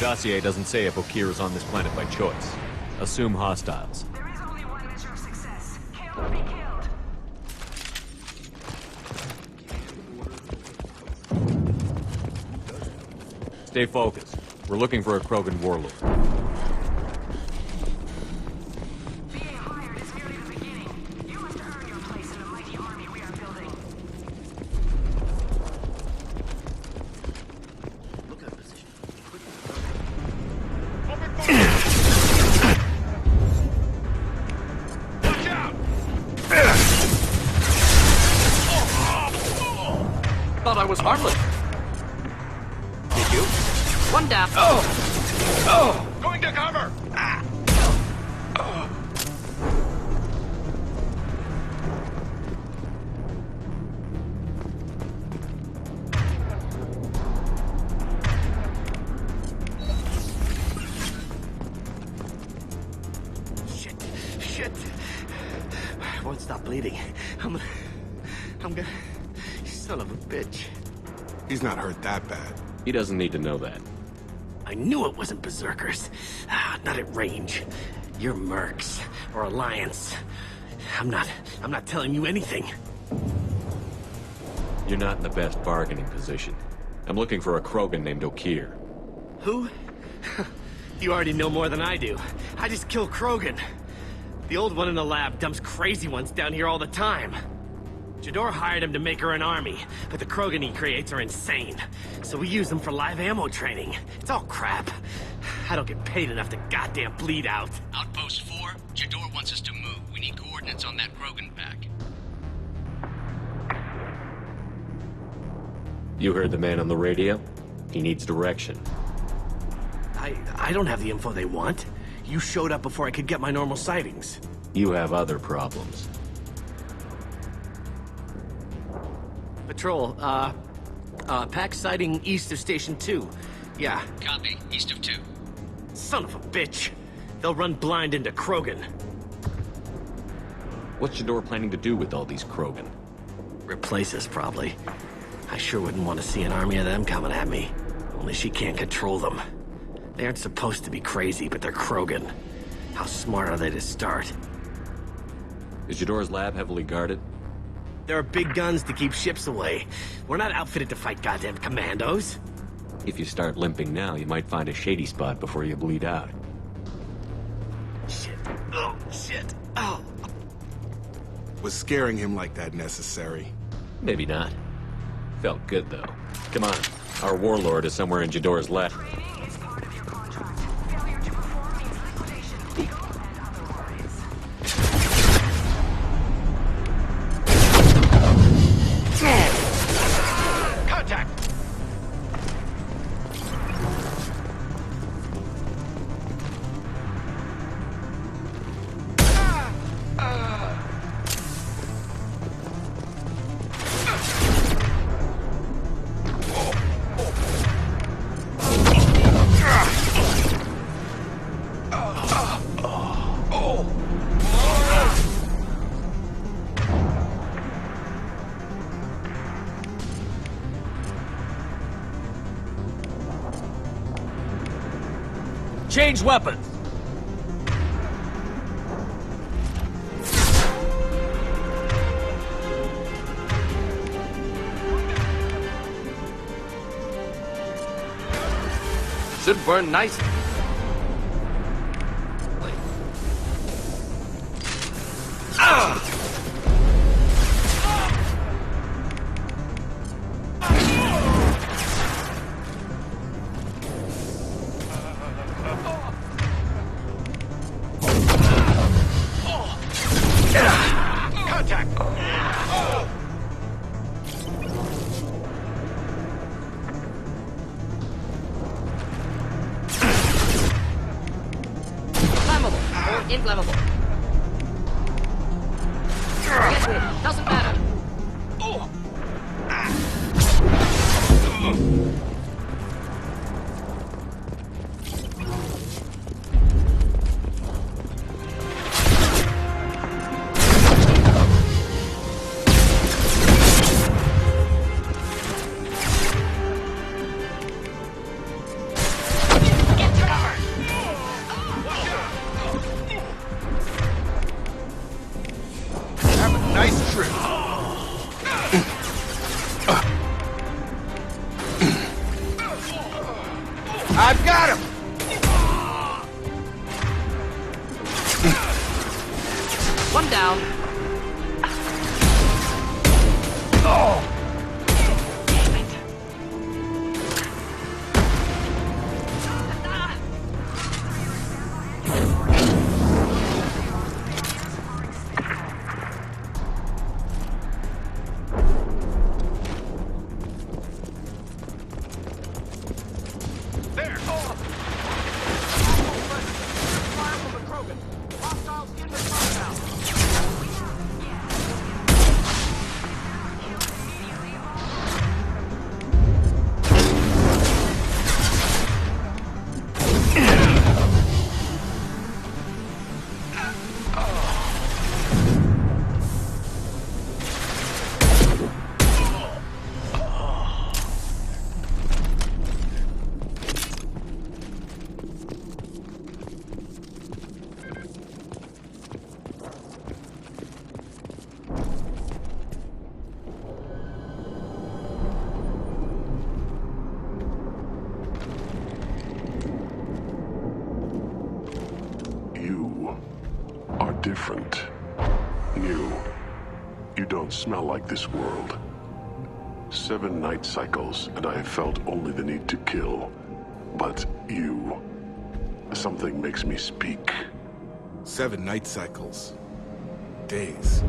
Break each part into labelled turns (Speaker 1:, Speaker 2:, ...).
Speaker 1: Dossier doesn't say if Okir is on this planet by choice. Assume hostiles.
Speaker 2: There is only one measure of success. Kill or be killed.
Speaker 1: Stay focused. We're looking for a Krogan warlord.
Speaker 2: Being hired is merely the beginning. You must earn your place in the mighty army we are building.
Speaker 3: Look at position.
Speaker 4: Watch out!
Speaker 3: Thought I was harmless.
Speaker 4: Did you?
Speaker 3: One down.
Speaker 4: Oh! Going to cover! Ah.
Speaker 3: Shit. I won't stop bleeding. I'm gonna... You son of a bitch.
Speaker 5: He's not hurt that bad.
Speaker 1: He doesn't need to know that.
Speaker 3: I knew it wasn't Berserkers. Not at range. You're Mercs. Or Alliance. I'm not telling you anything.
Speaker 1: You're not in the best bargaining position. I'm looking for a Krogan named Okir.
Speaker 3: Who? You already know more than I do. I just kill Krogan. The old one in the lab dumps crazy ones down here all the time. Jador hired him to make her an army, but the Krogan he creates are insane. So we use them for live ammo training. It's all crap. I don't get paid enough to goddamn bleed out.
Speaker 6: Outpost 4, Jador wants us to move. We need coordinates on that Krogan pack.
Speaker 1: You heard the man on the radio? He needs direction.
Speaker 3: I don't have the info they want. You showed up before I could get my normal sightings.
Speaker 1: You have other problems.
Speaker 3: Patrol, pack sighting east of Station 2. Yeah.
Speaker 6: Copy. East of 2.
Speaker 3: Son of a bitch. They'll run blind into Krogan.
Speaker 1: What's Jador planning to do with all these Krogan?
Speaker 3: Replace us, probably. I sure wouldn't want to see an army of them coming at me. Only she can't control them. They aren't supposed to be crazy, but they're Krogan. How smart are they to start?
Speaker 1: Is Jador's lab heavily guarded?
Speaker 3: There are big guns to keep ships away. We're not outfitted to fight goddamn commandos.
Speaker 1: If you start limping now, you might find a shady spot before you bleed out.
Speaker 3: Shit. Oh, shit. Oh.
Speaker 5: Was scaring him like that necessary?
Speaker 1: Maybe not. Felt good, though. Come on. Our warlord is somewhere in Jador's lab.
Speaker 2: Training is part of your contract. Failure to perform means liquidation, legal and otherwise.
Speaker 4: Contact!
Speaker 1: Change weapons!
Speaker 3: Should burn nice.
Speaker 4: Contact!
Speaker 7: Flammable or inflammable. Get rid. Doesn't matter. Calm down.
Speaker 4: There!
Speaker 8: Different. New. You don't smell like this world. 7 night cycles, and I have felt only the need to kill. But you... something makes me speak.
Speaker 5: 7 night cycles. Days.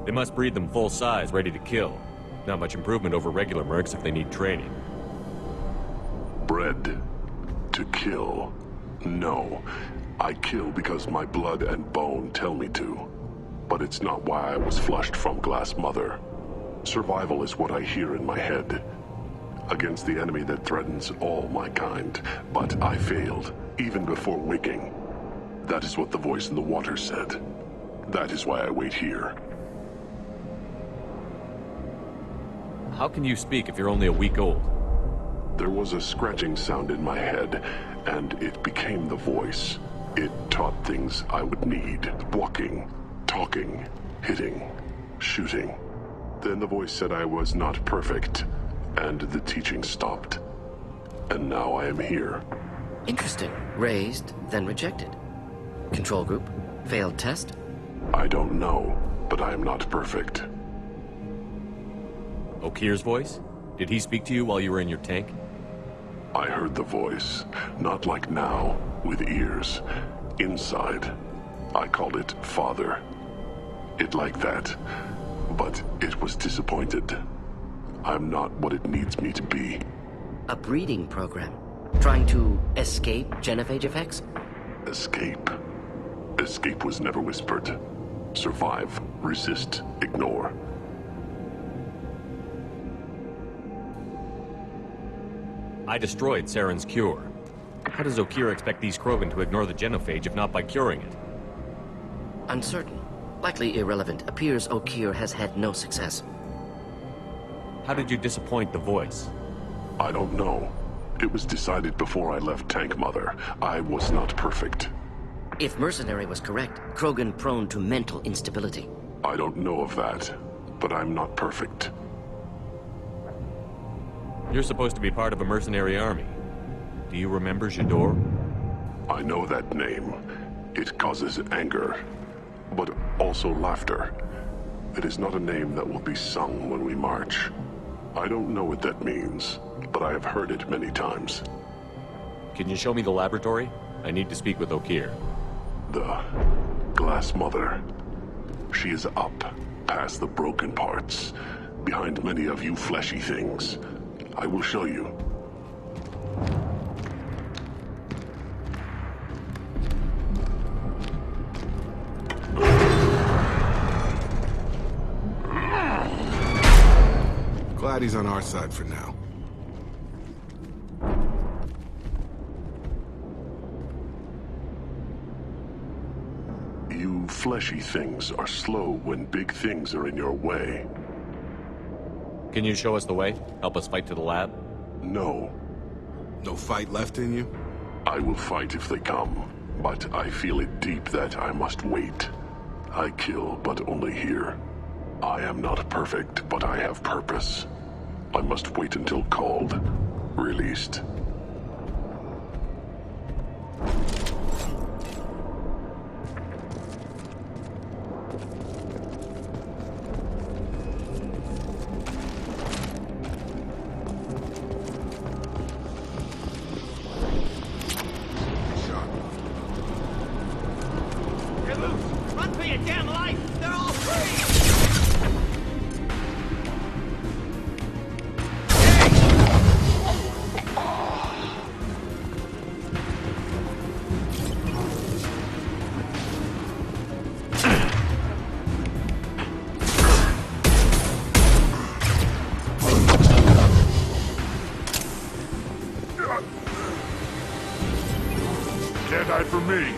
Speaker 1: They must breed them full size, ready to kill. Not much improvement over regular mercs if they need training.
Speaker 8: Bred to kill. No. I kill because my blood and bone tell me to. But it's not why I was flushed from Glass Mother. Survival is what I hear in my head. Against the enemy that threatens all my kind. But I failed, even before waking. That is what the voice in the water said. That is why I wait here.
Speaker 1: How can you speak if you're only a week old?
Speaker 8: There was a scratching sound in my head, and it became the voice. It taught things I would need. Walking, talking, hitting, shooting. Then the voice said I was not perfect, and the teaching stopped. And now I am here.
Speaker 7: Interesting. Raised, then rejected. Control group? Failed test?
Speaker 8: I don't know, but I am not perfect.
Speaker 1: Okir's voice? Did he speak to you while you were in your tank?
Speaker 8: I heard the voice, not like now, with ears. Inside. I called it Father. It like that. But it was disappointed. I'm not what it needs me to be.
Speaker 7: A breeding program? Trying to escape genophage effects?
Speaker 8: Escape. Escape was never whispered. Survive, resist, ignore.
Speaker 1: I destroyed Saren's cure. How does Okir expect these Krogan to ignore the genophage if not by curing it?
Speaker 7: Uncertain. Likely irrelevant. Appears Okir has had no success.
Speaker 1: How did you disappoint the voice?
Speaker 8: I don't know. It was decided before I left Tank Mother. I was not perfect.
Speaker 7: If Mercenary was correct, Krogan prone to mental instability.
Speaker 8: I don't know of that, but I'm not perfect.
Speaker 1: You're supposed to be part of a mercenary army. Do you remember Jador?
Speaker 8: I know that name. It causes anger, but also laughter. It is not a name that will be sung when we march. I don't know what that means, but I have heard it many times.
Speaker 1: Can you show me the laboratory? I need to speak with Okir.
Speaker 8: The Glass Mother. She is up, past the broken parts, behind many of you fleshy things. I will show you.
Speaker 5: Glad he's on our side for now.
Speaker 8: You fleshy things are slow when big things are in your way.
Speaker 1: Can you show us the way? Help us fight to the lab?
Speaker 8: No.
Speaker 5: No fight left in you?
Speaker 8: I will fight if they come, but I feel it deep that I must wait. I kill, but only here. I am not perfect, but I have purpose. I must wait until called, released. Can't hide from me.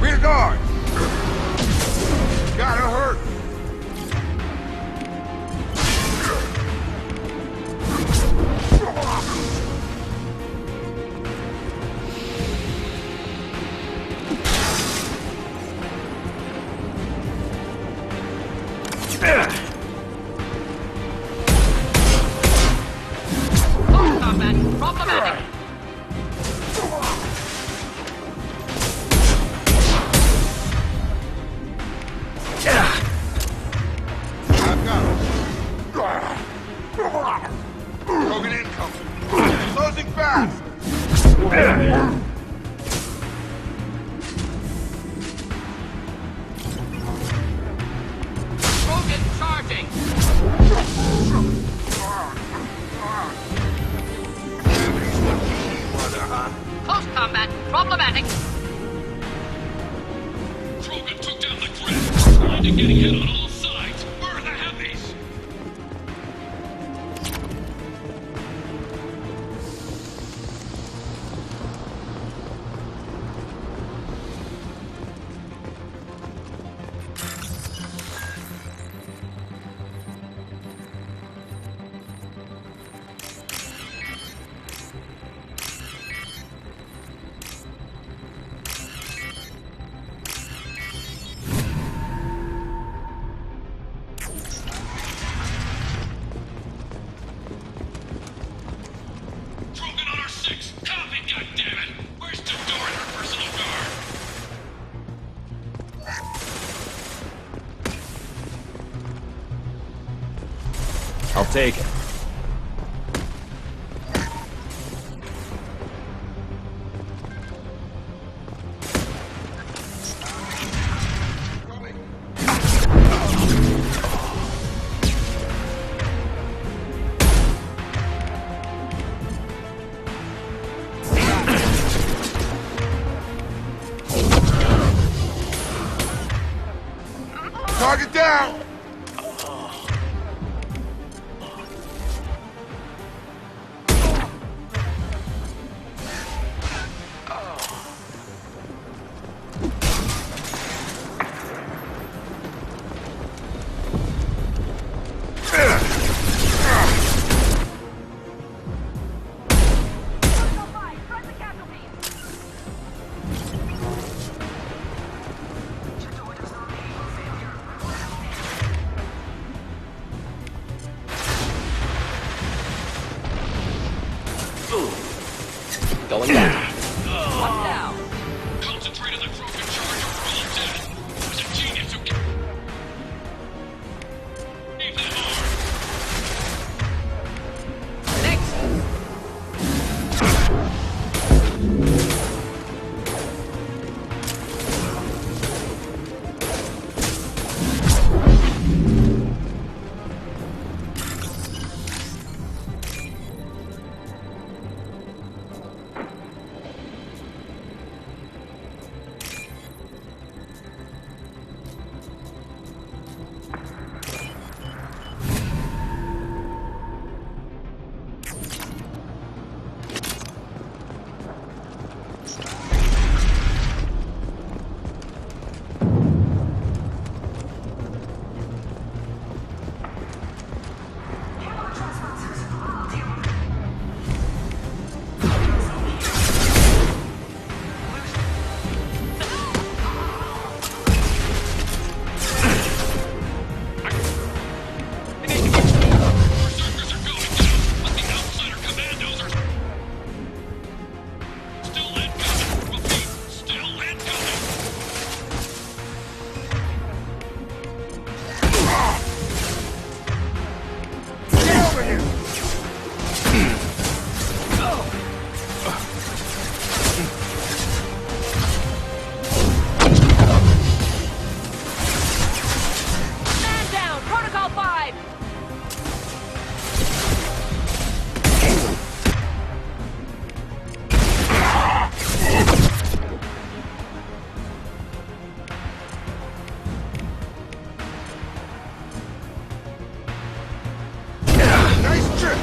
Speaker 4: Rear guard! Gotta hurt!
Speaker 2: Combat problematic.
Speaker 4: I've got him. Krogan incoming. Closing fast!
Speaker 2: Krogan charging. Close combat problematic.
Speaker 6: Krogan took down the grid. Blind and getting hit on all sides. Where are the heavies? Krogan on our 6. Copy, goddammit. Where's Tador and her personal guard?
Speaker 1: I'll take it.
Speaker 4: Target down!
Speaker 7: Going down.
Speaker 2: One down.
Speaker 6: Concentrate on the Krogan charge or we're all dead. It was a genius who kept them armed.
Speaker 2: Next.
Speaker 4: shit!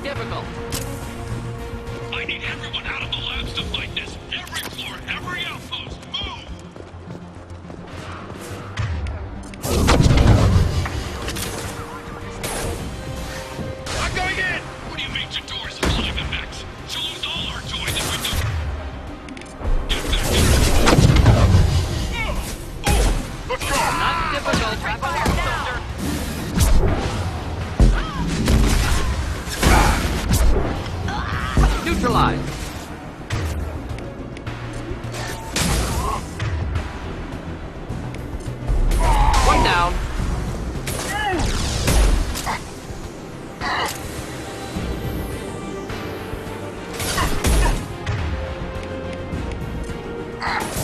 Speaker 7: Difficult.
Speaker 6: I need everyone out of the labs to fight this. Every floor, every outpost, move!
Speaker 4: I'm going in!
Speaker 6: What do you mean Jador's alive and Max? She'll lose all our toys if we don't. Get back in.
Speaker 4: Let's go!
Speaker 7: Not difficult. Wrap up, soldier. Neutralized. One down.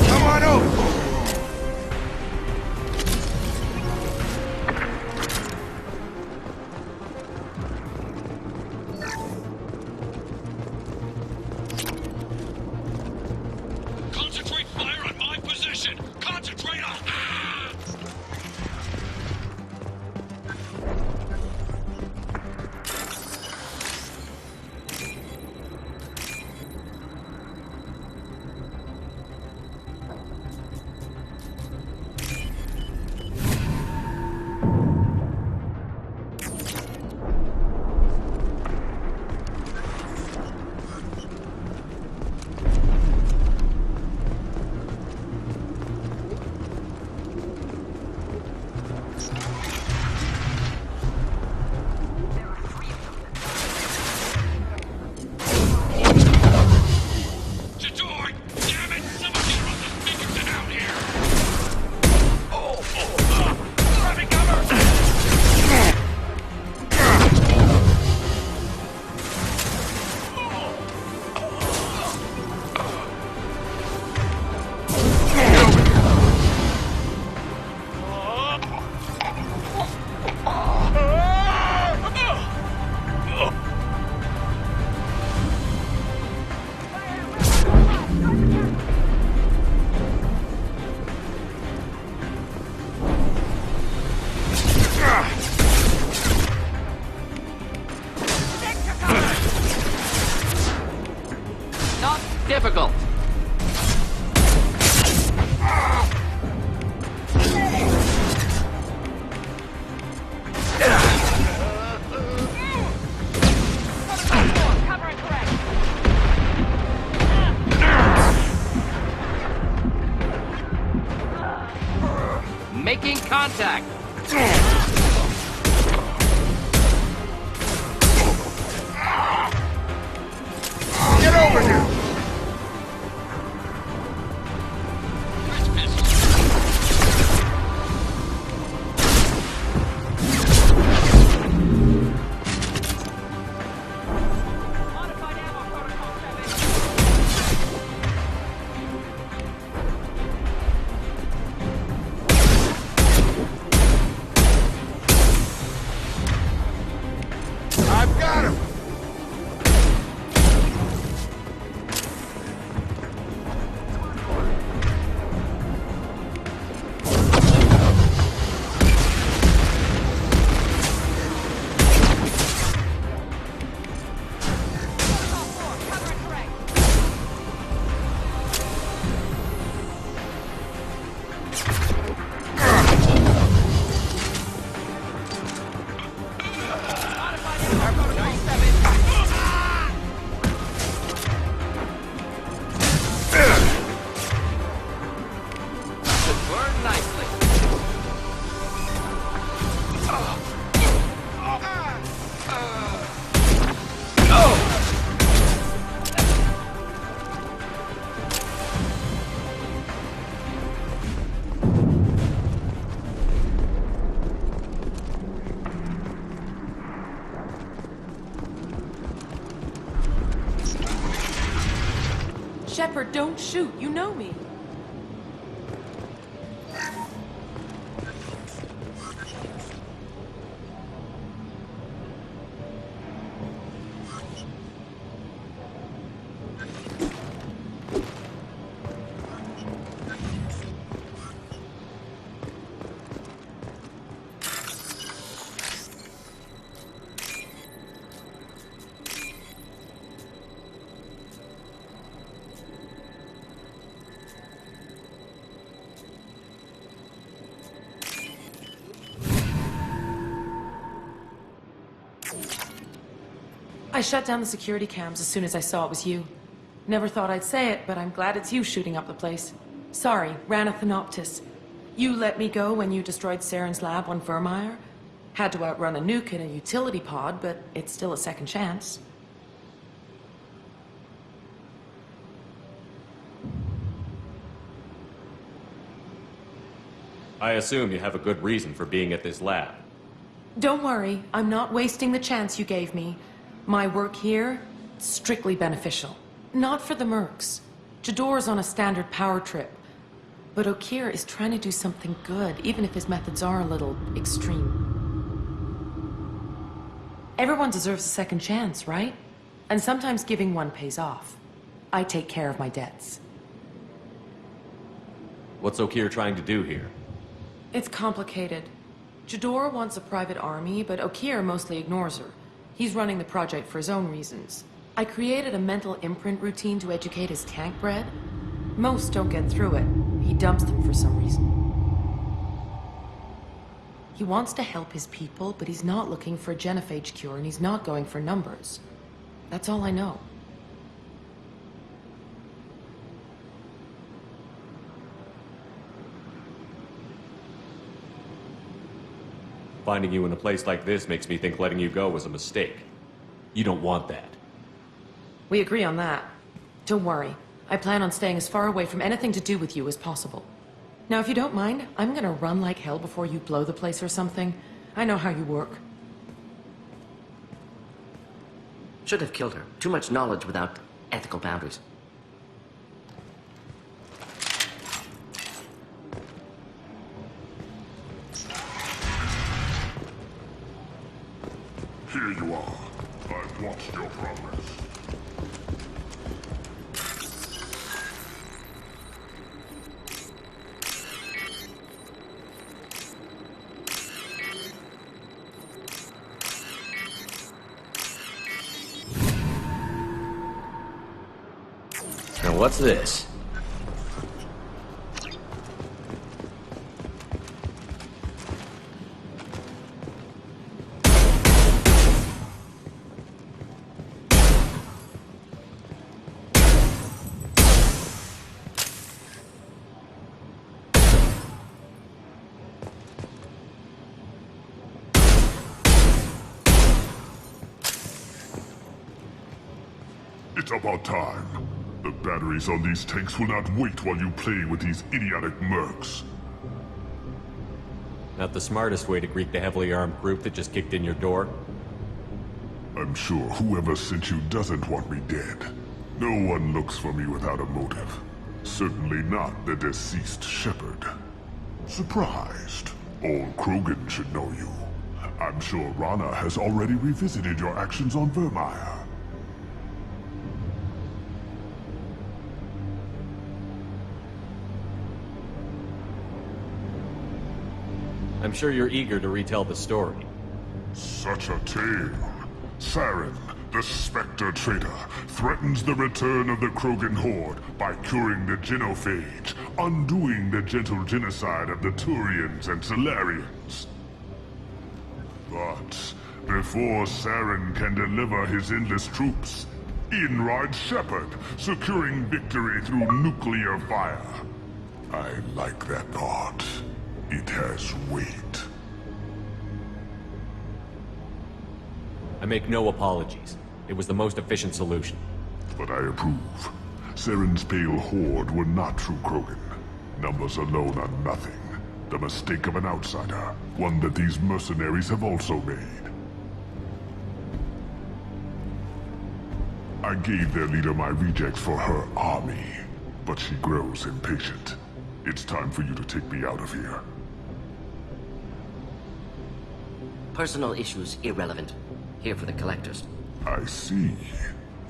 Speaker 4: Come on over!
Speaker 6: Concentrate fire on my position! Concentrate on... Jador! Damn it! Somebody run the Pinkerton out here! Let me cover!
Speaker 7: Not difficult.
Speaker 2: Cover and correct.
Speaker 7: Making contact.
Speaker 4: Get over here!
Speaker 2: Modified ammo protocol 7.
Speaker 9: Shepard, don't shoot. You know me. I shut down the security cams as soon as I saw it was you. Never thought I'd say it, but I'm glad it's you shooting up the place. Sorry, ran a Thanoptis. You let me go when you destroyed Saren's lab on Vermeer. Had to outrun a nuke in a utility pod, but it's still a second chance.
Speaker 1: I assume you have a good reason for being at this lab.
Speaker 9: Don't worry, I'm not wasting the chance you gave me. My work here, strictly beneficial. Not for the mercs. Jador's on a standard power trip. But Okeer is trying to do something good, even if his methods are a little extreme. Everyone deserves a second chance, right? And sometimes giving one pays off. I take care of my debts.
Speaker 1: What's Okeer trying to do here?
Speaker 9: It's complicated. Jador wants a private army, but Okeer mostly ignores her. He's running the project for his own reasons. I created a mental imprint routine to educate his tank bred. Most don't get through it. He dumps them for some reason. He wants to help his people, but he's not looking for a genophage cure, and he's not going for numbers. That's all I know.
Speaker 1: Finding you in a place like this makes me think letting you go was a mistake. You don't want that.
Speaker 9: We agree on that. Don't worry. I plan on staying as far away from anything to do with you as possible. Now, if you don't mind, I'm gonna run like hell before you blow the place or something. I know how you work.
Speaker 7: Should have killed her. Too much knowledge without ethical boundaries.
Speaker 8: Here you are. I've watched your progress.
Speaker 1: Now what's this?
Speaker 8: It's about time. The batteries on these tanks will not wait while you play with these idiotic mercs.
Speaker 1: Not the smartest way to greet the heavily armed group that just kicked in your door.
Speaker 8: I'm sure whoever sent you doesn't want me dead. No one looks for me without a motive. Certainly not the deceased Shepard. Surprised. Old Krogan should know you. I'm sure Rana has already revisited your actions on Vermeer.
Speaker 1: I'm sure you're eager to retell the story.
Speaker 8: Such a tale. Saren, the Spectre traitor, threatens the return of the Krogan horde by curing the genophage, undoing the gentle genocide of the Turians and Solarians. But before Saren can deliver his endless troops, in rides Shepard, securing victory through nuclear fire. I like that part. It has weight.
Speaker 1: I make no apologies. It was the most efficient solution.
Speaker 8: But I approve. Saren's pale horde were not true Krogan. Numbers alone are nothing. The mistake of an outsider. One that these mercenaries have also made. I gave their leader my rejects for her army, but she grows impatient. It's time for you to take me out of here.
Speaker 7: Personal issues irrelevant. Here for the collectors.
Speaker 8: I see.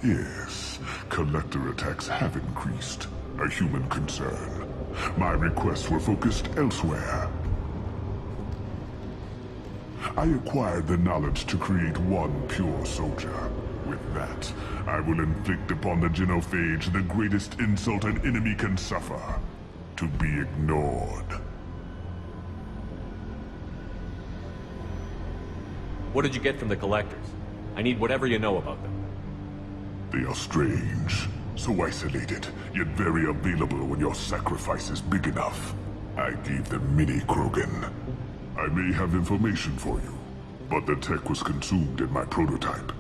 Speaker 8: Yes, collector attacks have increased. A human concern. My requests were focused elsewhere. I acquired the knowledge to create one pure soldier. With that, I will inflict upon the genophage the greatest insult an enemy can suffer. To be ignored.
Speaker 1: What did you get from the collectors? I need whatever you know about them.
Speaker 8: They are strange, so isolated, yet very available when your sacrifice is big enough. I gave them mini Krogan. I may have information for you, but the tech was consumed in my prototype,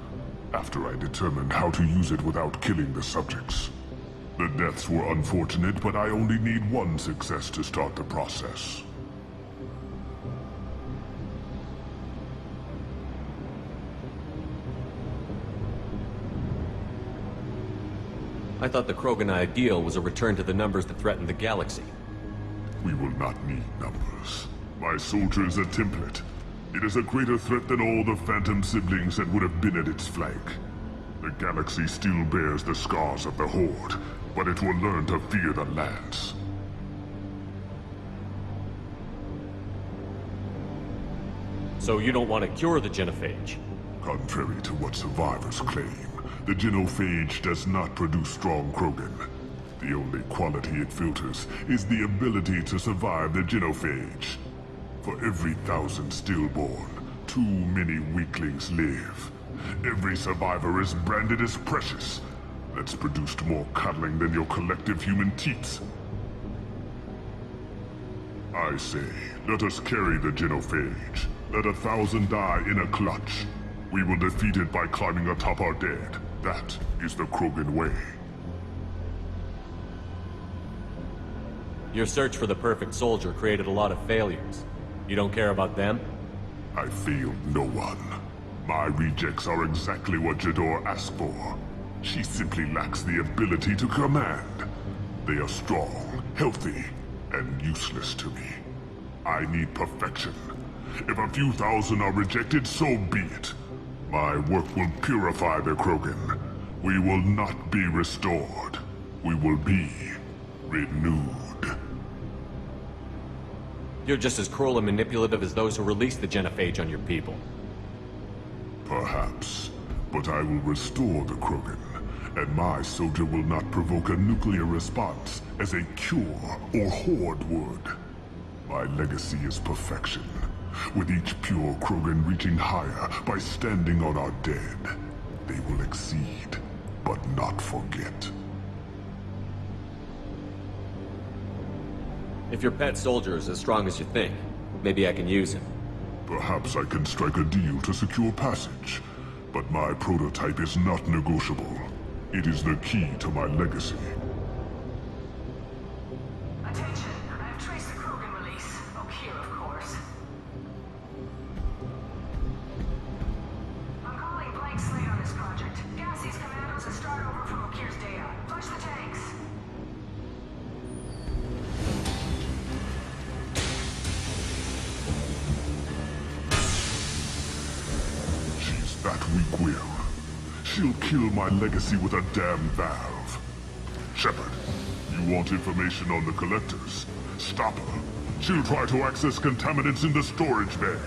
Speaker 8: after I determined how to use it without killing the subjects. The deaths were unfortunate, but I only need one success to start the process.
Speaker 1: I thought the Krogan ideal was a return to the numbers that threatened the galaxy.
Speaker 8: We will not need numbers. My soldier is a template. It is a greater threat than all the Phantom siblings that would have been at its flank. The galaxy still bears the scars of the Horde, but it will learn to fear the Lance.
Speaker 1: So you don't want to cure the genophage?
Speaker 8: Contrary to what survivors claim, the genophage does not produce strong Krogan. The only quality it filters is the ability to survive the genophage. For every 1,000 stillborn, too many weaklings live. Every survivor is branded as precious. That's produced more cuddling than your collective human teats. I say, let us carry the genophage. Let 1,000 die in a clutch. We will defeat it by climbing atop our dead. That is the Krogan way.
Speaker 1: Your search for the perfect soldier created a lot of failures. You don't care about them?
Speaker 8: I failed no one. My rejects are exactly what Jador asked for. She simply lacks the ability to command. They are strong, healthy, and useless to me. I need perfection. If a few thousand are rejected, so be it. My work will purify the Krogan. We will not be restored. We will be renewed.
Speaker 1: You're just as cruel and manipulative as those who released the genophage on your people.
Speaker 8: Perhaps, but I will restore the Krogan, and my soldier will not provoke a nuclear response as a cure or Horde would. My legacy is perfection, with each pure Krogan reaching higher by standing on our dead. They will exceed, but not forget.
Speaker 1: If your pet soldier is as strong as you think, maybe I can use him.
Speaker 8: Perhaps I can strike a deal to secure passage, but my prototype is not negotiable. It is the key to my legacy.
Speaker 2: Attention, I have traced the Krogan release. Okier, of course. I'm calling blank slate on this project. Gas these commandos and start over from Okier's data. Flush the tanks.
Speaker 8: She's that weak-willed. She'll kill my legacy with a damn valve. Shepard, you want information on the collectors? Stop her. She'll try to access contaminants in the storage bay.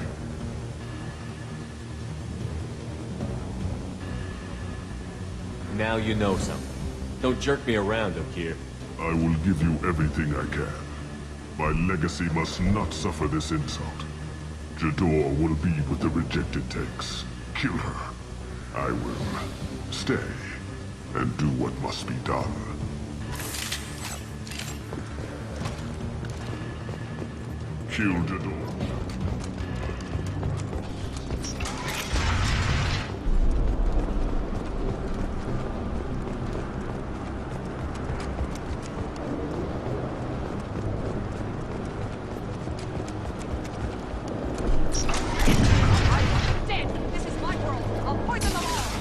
Speaker 1: Now you know something. Don't jerk me around, Okier.
Speaker 8: I will give you everything I can. My legacy must not suffer this insult. Jador will be with the rejected tanks. Kill her. I will stay and do what must be done. Kill Jador.
Speaker 10: Dead! This is my world! I'll poison them all!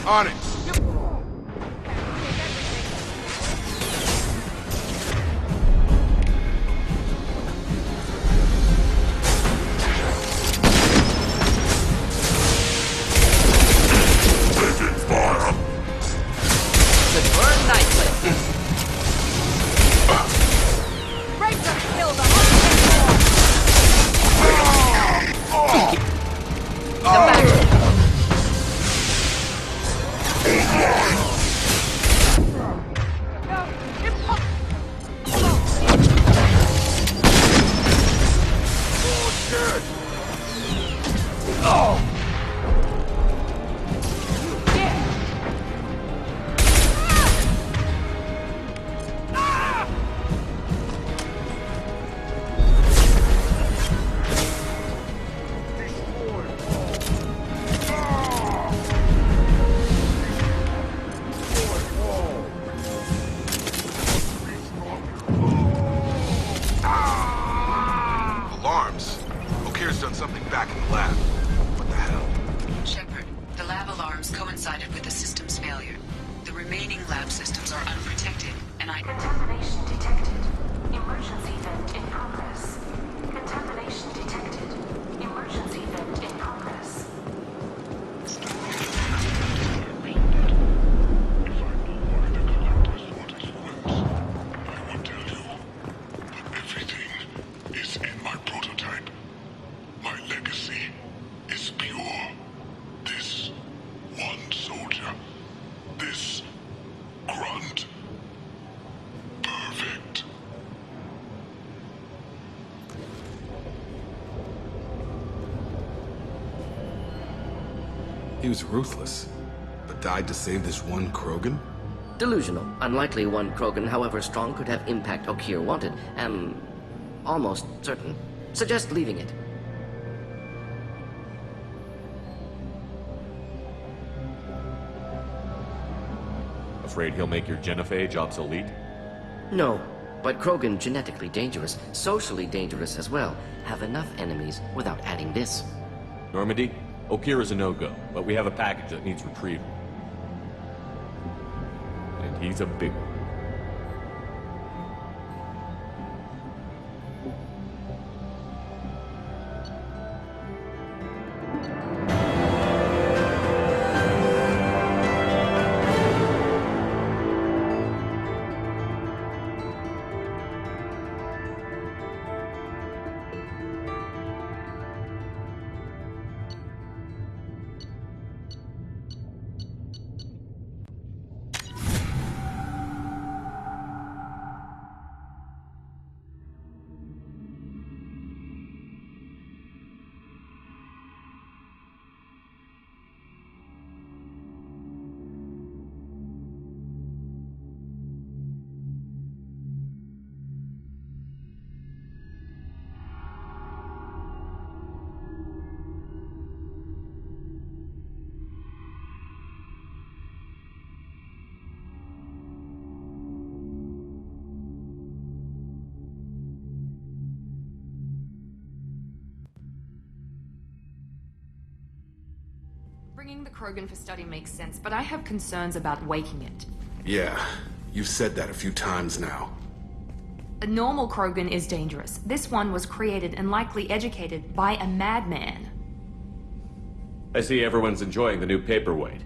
Speaker 5: On it.
Speaker 7: Could burn nicely.
Speaker 2: Break them, kill them,
Speaker 7: Come back.
Speaker 5: Alarms. O'Kear's done something back in the lab. What the hell?
Speaker 10: Shepard, the lab alarms coincided with the system's failure. The remaining lab systems are unprotected, and
Speaker 2: Contamination detected. Emergency vent in progress. Contamination detected. Emergency vent in progress.
Speaker 8: I will tell you, but everything is in my prototype. My legacy is pure. This one soldier, this grunt, perfect.
Speaker 5: He was ruthless, but died to save this one Krogan?
Speaker 7: Delusional. Unlikely one Krogan, however strong, could have impact O'Kear wanted. Am almost certain. Suggest leaving it.
Speaker 1: Afraid he'll make your genophage obsolete?
Speaker 7: No, but Krogan genetically dangerous, socially dangerous as well. Have enough enemies without adding this.
Speaker 1: Normandy, O'Kear is a no-go, but we have a package that needs retrieval. And he's a big one.
Speaker 11: Bringing the Krogan for study makes sense, but I have concerns about waking it.
Speaker 5: Yeah, you've said that a few times now.
Speaker 11: A normal Krogan is dangerous. This one was created and likely educated by a madman.
Speaker 1: I see everyone's enjoying the new paperweight.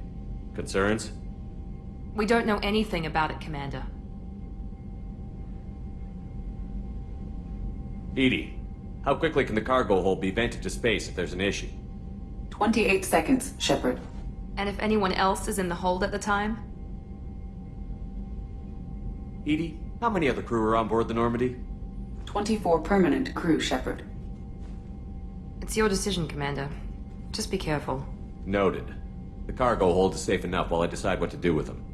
Speaker 1: Concerns?
Speaker 11: We don't know anything about it, Commander.
Speaker 1: Edie, how quickly can the cargo hold be vented to space if there's an issue?
Speaker 12: 28 seconds, Shepard.
Speaker 11: And if anyone else is in the hold at the time?
Speaker 1: Edie, how many other crew are on board the Normandy?
Speaker 12: 24 permanent crew, Shepard.
Speaker 11: It's your decision, Commander. Just be careful.
Speaker 1: Noted. The cargo hold is safe enough while I decide what to do with them.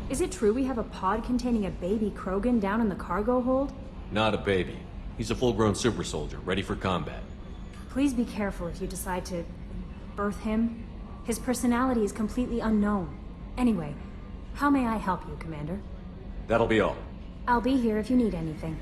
Speaker 13: Is it true we have a pod containing a baby Krogan down in the cargo hold?
Speaker 1: Not a baby. He's a full-grown super soldier, ready for combat.
Speaker 13: Please be careful if you decide to birth him. His personality is completely unknown. Anyway, how may I help you, Commander?
Speaker 1: That'll be all.
Speaker 13: I'll be here if you need anything.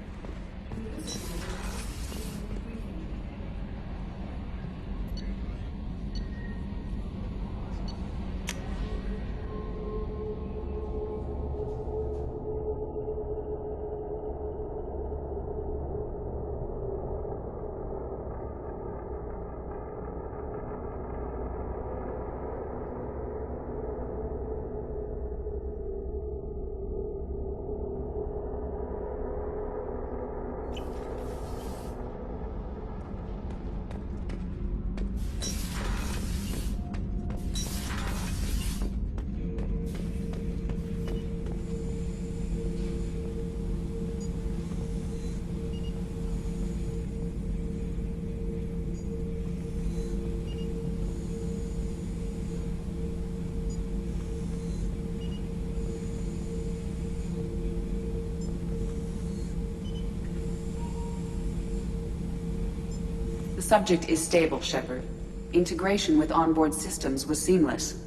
Speaker 12: The subject is stable, Shepard. Integration with onboard systems was seamless.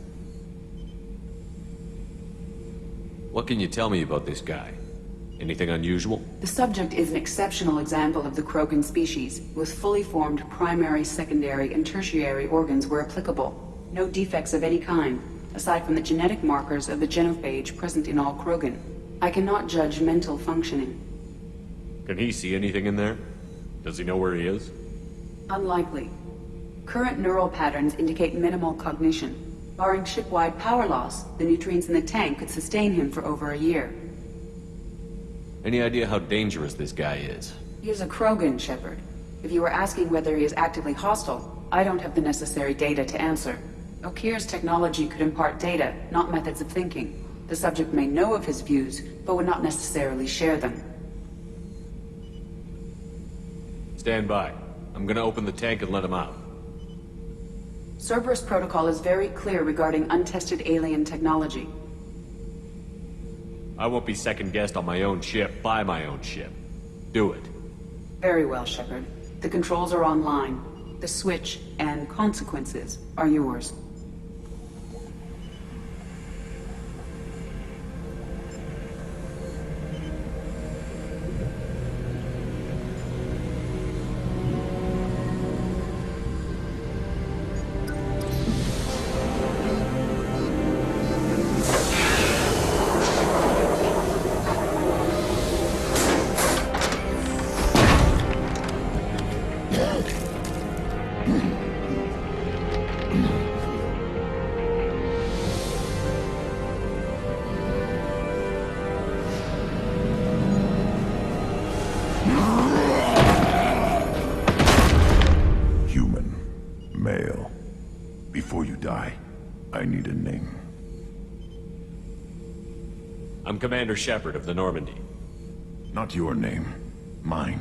Speaker 1: What can you tell me about this guy? Anything unusual?
Speaker 12: The subject is an exceptional example of the Krogan species, with fully formed primary, secondary, and tertiary organs where applicable. No defects of any kind, aside from the genetic markers of the genophage present in all Krogan. I cannot judge mental functioning.
Speaker 1: Can he see anything in there? Does he know where he is?
Speaker 12: Unlikely. Current neural patterns indicate minimal cognition. Barring ship-wide power loss, the nutrients in the tank could sustain him for over a year.
Speaker 1: Any idea how dangerous this guy is?
Speaker 12: He is a Krogan, Shepard. If you were asking whether he is actively hostile, I don't have the necessary data to answer. Okeer's technology could impart data, not methods of thinking. The subject may know of his views, but would not necessarily share them.
Speaker 1: Stand by. I'm gonna open the tank and let him out.
Speaker 12: Cerberus protocol is very clear regarding untested alien technology.
Speaker 1: I won't be second-guessed on my own ship, by my own ship. Do it.
Speaker 12: Very well, Shepard. The controls are online. The switch and consequences are yours.
Speaker 1: I'm Commander Shepard of the Normandy.
Speaker 14: Not your name. Mine.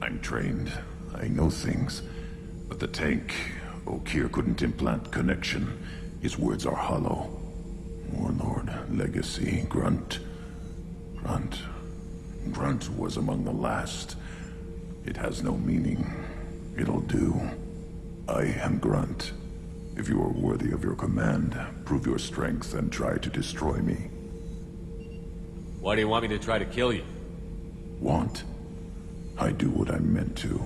Speaker 14: I'm trained. I know things. But the tank, Okeer couldn't implant connection. His words are hollow. Warlord, Legacy, Grunt. Grunt was among the last. It has no meaning. It'll do. I am Grunt. If you are worthy of your command, prove your strength and try to destroy me.
Speaker 1: Why do you want me to try to kill you?
Speaker 14: Want? I do what I'm meant to.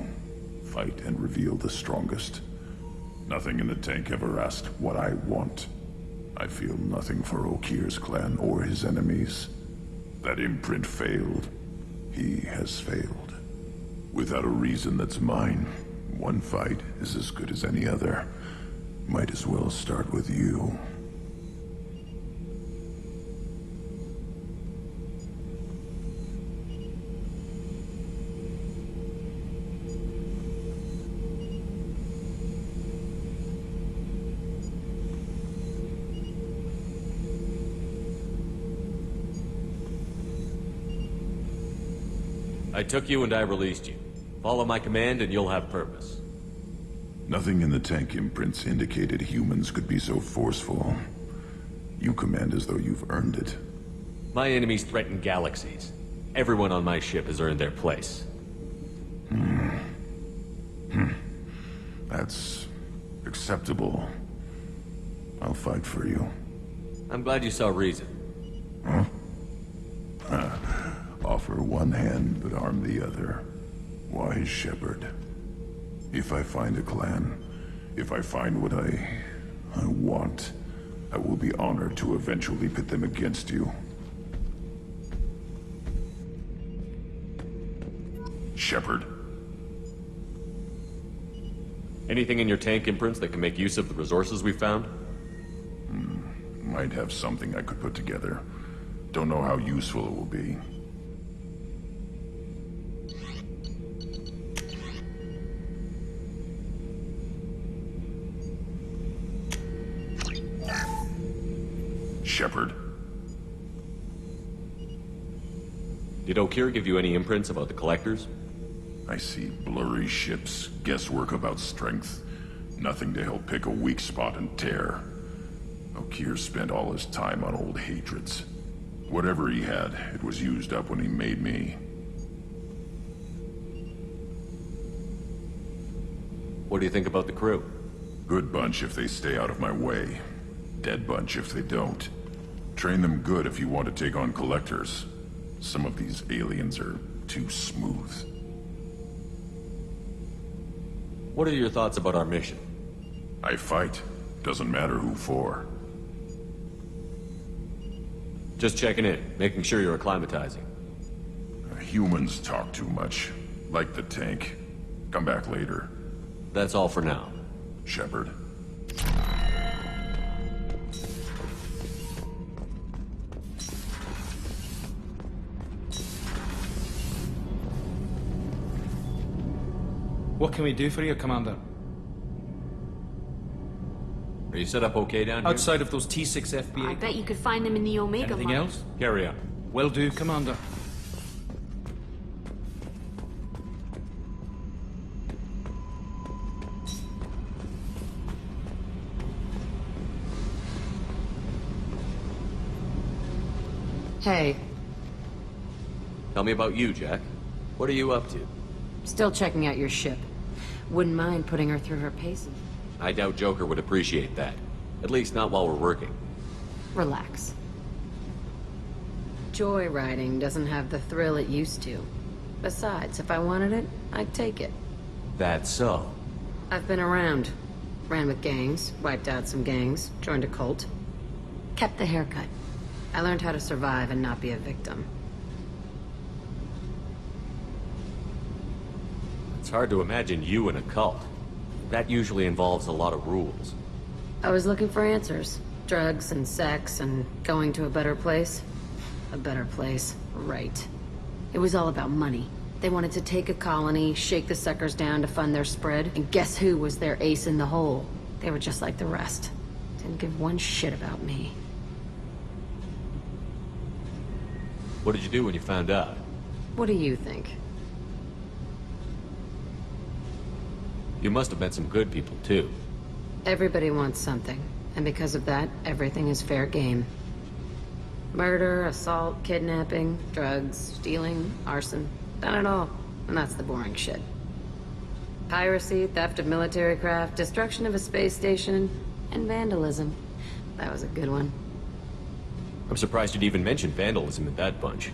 Speaker 14: Fight and reveal the strongest. Nothing in the tank ever asked what I want. I feel nothing for Okeer's clan or his enemies. That imprint failed. He has failed. Without a reason that's mine, one fight is as good as any other. Might as well start with you.
Speaker 1: I took you and I released you. Follow my command and you'll have purpose.
Speaker 14: Nothing in the tank imprints indicated humans could be so forceful. You command as though you've earned it.
Speaker 1: My enemies threaten galaxies. Everyone on my ship has earned their place.
Speaker 14: That's acceptable. I'll fight for you.
Speaker 1: I'm glad you saw reason.
Speaker 14: Huh? Offer one hand, but arm the other. Wise shepherd. If I find a clan, if I find what I want, I will be honored to eventually pit them against you. Shepherd.
Speaker 1: Anything in your tank imprints that can make use of the resources we found?
Speaker 14: Might have something I could put together. Don't know how useful it will be. Shepherd.
Speaker 1: Did O'Kear give you any imprints about the collectors?
Speaker 14: I see blurry ships, guesswork about strength. Nothing to help pick a weak spot and tear. O'Kear spent all his time on old hatreds. Whatever he had, it was used up when he made me.
Speaker 1: What do you think about the crew?
Speaker 14: Good bunch if they stay out of my way. Dead bunch if they don't. Train them good if you want to take on collectors. Some of these aliens are too smooth.
Speaker 1: What are your thoughts about our mission?
Speaker 14: I fight. Doesn't matter who for.
Speaker 1: Just checking in, making sure you're acclimatizing.
Speaker 14: Humans talk too much. Like the tank. Come back later.
Speaker 1: That's all for now.
Speaker 14: Shepherd.
Speaker 15: What can we do for you, Commander?
Speaker 1: Are you set up okay down here?
Speaker 15: Outside of those T6 FBA.
Speaker 11: I bet you could find them in the Omega
Speaker 15: Anything
Speaker 11: line.
Speaker 15: else?
Speaker 1: Carry on.
Speaker 15: Will do, Commander.
Speaker 16: Hey,
Speaker 1: Tell me about you, Jack. What are you up to?
Speaker 16: still checking out your ship. Wouldn't mind putting her through her paces.
Speaker 1: I doubt Joker would appreciate that. At least not while we're working.
Speaker 16: Relax. Joyriding doesn't have the thrill it used to. Besides, if I wanted it, I'd take it.
Speaker 1: That's so.
Speaker 16: I've been around. Ran with gangs, wiped out some gangs, joined a cult. Kept the haircut. I learned how to survive and not be a victim.
Speaker 1: It's hard to imagine you in a cult. That usually involves a lot of rules.
Speaker 16: I was looking for answers. Drugs and sex and going to a better place. A better place, right. It was all about money. They wanted to take a colony, shake the suckers down to fund their spread, and guess who was their ace in the hole? They were just like the rest. Didn't give one shit about me.
Speaker 1: What did you do when you found out?
Speaker 16: What do you think?
Speaker 1: You must have met some good people, too.
Speaker 16: Everybody wants something, and because of that, everything is fair game. Murder, assault, kidnapping, drugs, stealing, arson. Done it all. And that's the boring shit. Piracy, theft of military craft, destruction of a space station, and vandalism. That was a good one.
Speaker 1: I'm surprised you'd even mention vandalism in that bunch.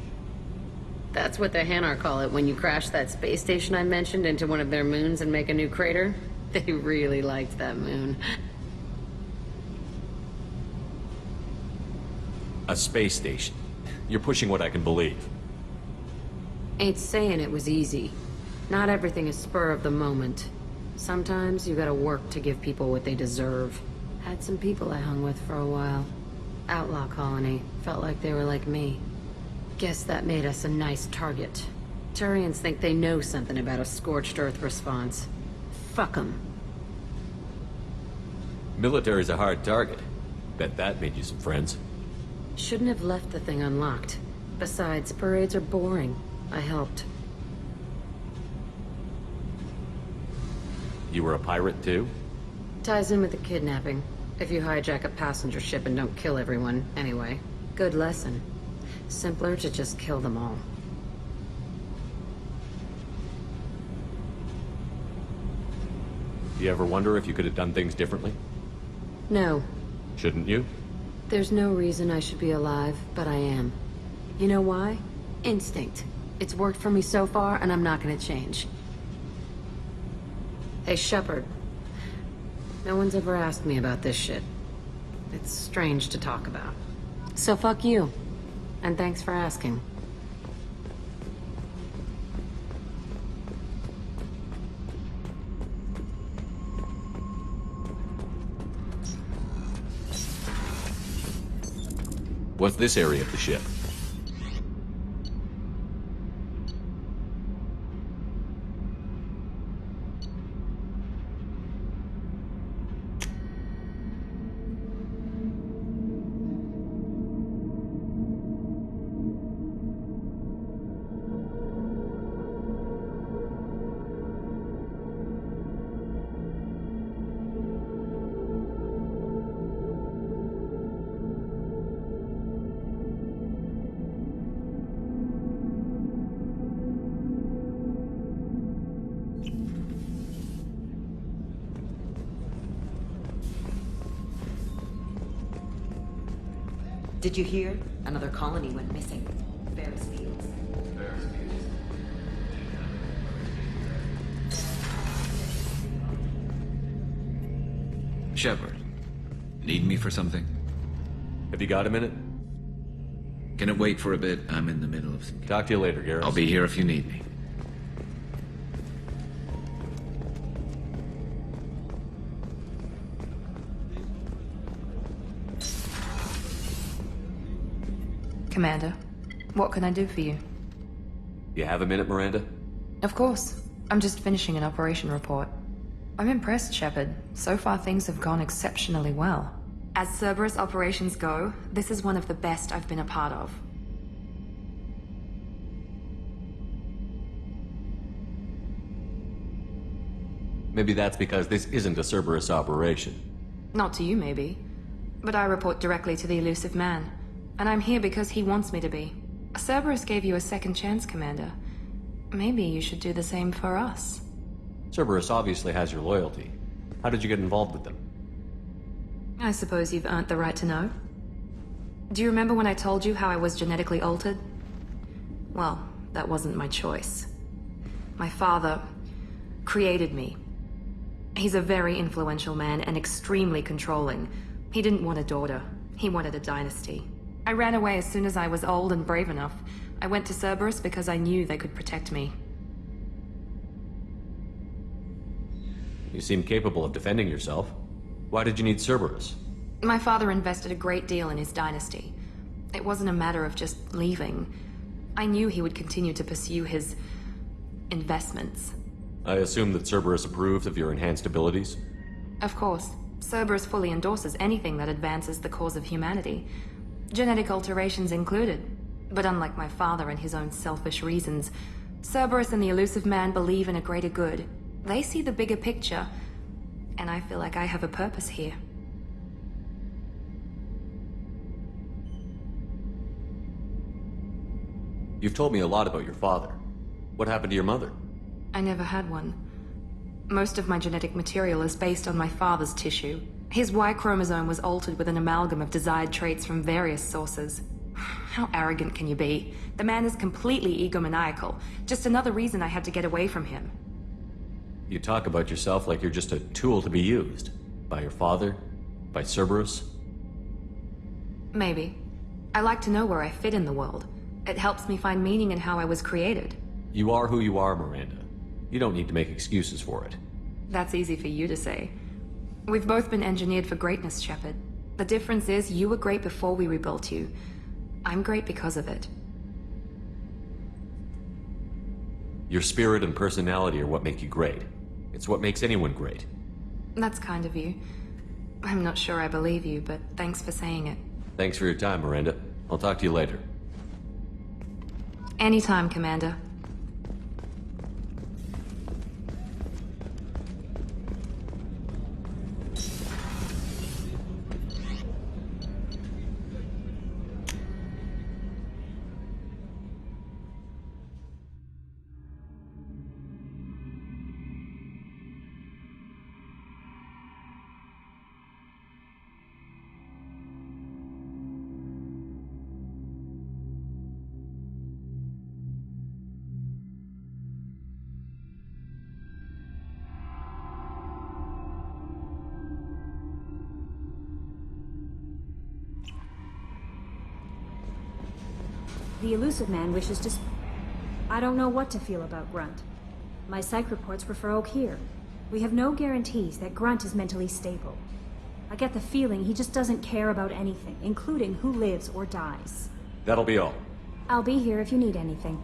Speaker 16: That's what the Hanar call it when you crash that space station I mentioned into one of their moons and make a new crater. They really liked that moon.
Speaker 1: A space station. You're pushing what I can believe.
Speaker 16: Ain't saying it was easy. Not everything is spur of the moment. Sometimes you gotta work to give people what they deserve. Had some people I hung with for a while. Outlaw colony. Felt like they were like me. Guess that made us a nice target. Turians think they know something about a scorched earth response. Fuck 'em.
Speaker 1: Military's a hard target. Bet that made you some friends.
Speaker 16: Shouldn't have left the thing unlocked. Besides, parades are boring. I helped.
Speaker 1: You were a pirate, too?
Speaker 16: Ties in with the kidnapping. If you hijack a passenger ship and don't kill everyone, anyway. Good lesson. Simpler to just kill them all.
Speaker 1: Do you ever wonder if you could have done things differently?
Speaker 16: No.
Speaker 1: Shouldn't you?
Speaker 16: There's no reason I should be alive, but I am. You know why? Instinct. It's worked for me so far, and I'm not gonna change. Hey, Shepard. No one's ever asked me about this shit. It's strange to talk about. So fuck you. And thanks for asking.
Speaker 1: What's this area of the ship?
Speaker 17: Did you hear? Another colony went missing. Ferris Fields.
Speaker 18: Shepard, need me for something?
Speaker 1: Have you got a minute?
Speaker 18: Can it wait for a bit? I'm in the middle of some...
Speaker 1: Talk to you later, Garrus.
Speaker 18: I'll be here if you need me.
Speaker 11: Commander, what can I do for you?
Speaker 1: You have a minute, Miranda?
Speaker 11: Of course. I'm just finishing an operation report. I'm impressed, Shepard. So far things have gone exceptionally well. As Cerberus operations go, this is one of the best I've been a part of.
Speaker 1: Maybe that's because this isn't a Cerberus operation.
Speaker 11: Not to you, maybe. But I report directly to the elusive man. And I'm here because he wants me to be. Cerberus gave you a second chance, Commander. Maybe you should do the same for us.
Speaker 1: Cerberus obviously has your loyalty. How did you get involved with them?
Speaker 11: I suppose you've earned the right to know. Do you remember when I told you how I was genetically altered? Well, that wasn't my choice. My father created me. He's a very influential man and extremely controlling. He didn't want a daughter. He wanted a dynasty. I ran away as soon as I was old and brave enough. I went to Cerberus because I knew they could protect me.
Speaker 1: You seem capable of defending yourself. Why did you need Cerberus?
Speaker 11: My father invested a great deal in his dynasty. It wasn't a matter of just leaving. I knew he would continue to pursue his investments.
Speaker 1: I assume that Cerberus approved of your enhanced abilities?
Speaker 11: Of course. Cerberus fully endorses anything that advances the cause of humanity. Genetic alterations included. But unlike my father and his own selfish reasons, Cerberus and the elusive man believe in a greater good. They see the bigger picture, and I feel like I have a purpose here.
Speaker 1: You've told me a lot about your father. What happened to your mother?
Speaker 11: I never had one. Most of my genetic material is based on my father's tissue. His Y chromosome was altered with an amalgam of desired traits from various sources. How arrogant can you be? The man is completely egomaniacal. Just another reason I had to get away from him.
Speaker 1: You talk about yourself like you're just a tool to be used. By your father? By Cerberus?
Speaker 11: Maybe. I like to know where I fit in the world. It helps me find meaning in how I was created.
Speaker 1: You are who you are, Miranda. You don't need to make excuses for it.
Speaker 11: That's easy for you to say. We've both been engineered for greatness, Shepard. The difference is you were great before we rebuilt you. I'm great because of it.
Speaker 1: Your spirit and personality are what make you great. It's what makes anyone great.
Speaker 11: That's kind of you. I'm not sure I believe you, but thanks for saying it.
Speaker 1: Thanks for your time, Miranda. I'll talk to you later.
Speaker 11: Anytime, Commander.
Speaker 13: The elusive man wishes to... I don't know what to feel about Grunt. My psych reports were for Okeer. We have no guarantees that Grunt is mentally stable. I get the feeling he just doesn't care about anything, including who lives or dies.
Speaker 1: That'll be all.
Speaker 13: I'll be here if you need anything.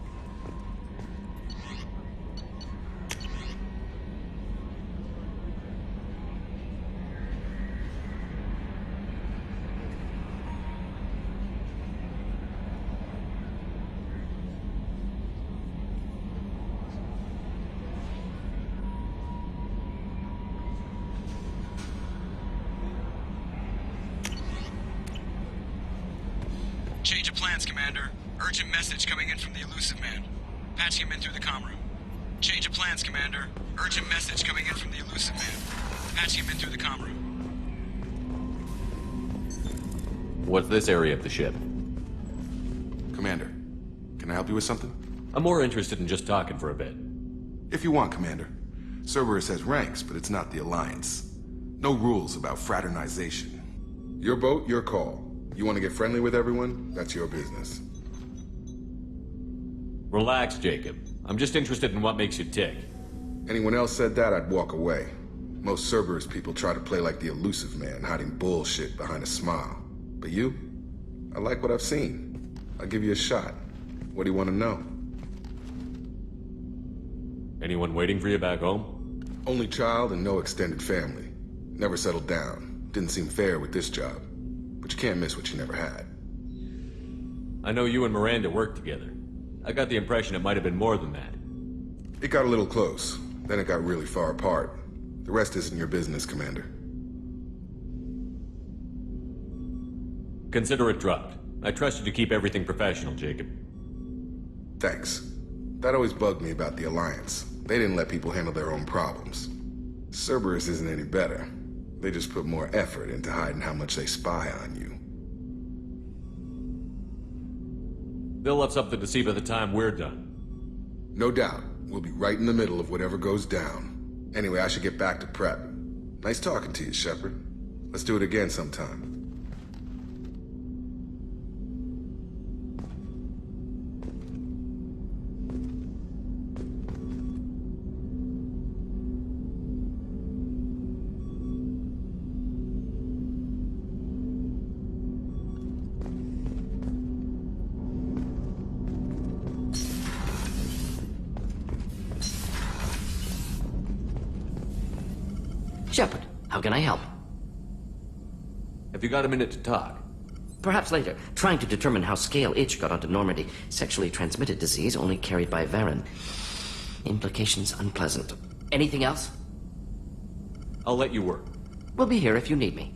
Speaker 19: Change of plans, Commander. Urgent message coming in from the elusive man. Patching him in through the comm room. Change of plans, Commander. Urgent message coming in from the elusive man. Patching him in through the comm room.
Speaker 1: What's this area of the ship?
Speaker 5: Commander, can I help you with something?
Speaker 1: I'm more interested in just talking for a bit.
Speaker 5: If you want, Commander. Cerberus has ranks, but it's not the Alliance. No rules about fraternization. Your boat, your call. You want to get friendly with everyone? That's your business.
Speaker 1: Relax, Jacob. I'm just interested in what makes you tick.
Speaker 5: Anyone else said that, I'd walk away. Most Cerberus people try to play like the elusive man, hiding bullshit behind a smile. But you? I like what I've seen. I'll give you a shot. What do you want to know?
Speaker 1: Anyone waiting for you back home?
Speaker 5: Only child and no extended family. Never settled down. Didn't seem fair with this job. But you can't miss what you never had.
Speaker 1: I know you and Miranda worked together. I got the impression it might have been more than that.
Speaker 5: It got a little close. Then it got really far apart. The rest isn't your business, Commander.
Speaker 1: Consider it dropped. I trust you to keep everything professional, Jacob.
Speaker 5: Thanks. That always bugged me about the Alliance. They didn't let people handle their own problems. Cerberus isn't any better. They just put more effort into hiding how much they spy on you.
Speaker 1: They'll have something to see by the time we're done.
Speaker 5: No doubt. We'll be right in the middle of whatever goes down. Anyway, I should get back to prep. Nice talking to you, Shepard. Let's do it again sometime.
Speaker 7: Shepard, how can I help?
Speaker 1: Have you got a minute to talk?
Speaker 7: Perhaps later. Trying to determine how Scale Itch got onto Normandy. Sexually transmitted disease only carried by Varen. Implications unpleasant. Anything else?
Speaker 1: I'll let you work.
Speaker 7: We'll be here if you need me.